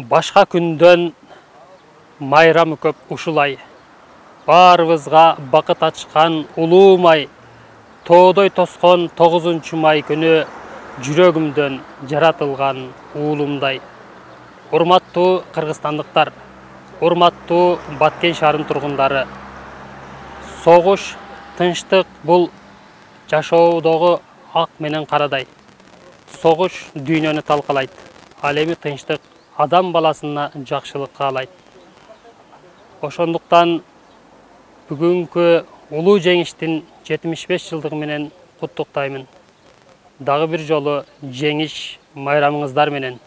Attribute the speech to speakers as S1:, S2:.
S1: Башка күндөн майрамы көп ушулай. Барыбызга бакыт ачкан улуу май, тоодой тоскон 9 май күнү жүрөгүмдөн жаратылган уулумдай. Урматтуу кыргызстандыктар, урматтуу Баткен шаарынын тургундары. Согуш, тынчтык бул жашоодогу ак менен карадай. Согуш дүйнөнү талкалайт, ал эми тынчтык адам баласына жакшылык каалайт. Ошондуктан бүгүнкү улуу жеңиштин 75 жылдыгы менен куттуктаймын. Дагы бир жолу жеңиш майрамыңыздар менен.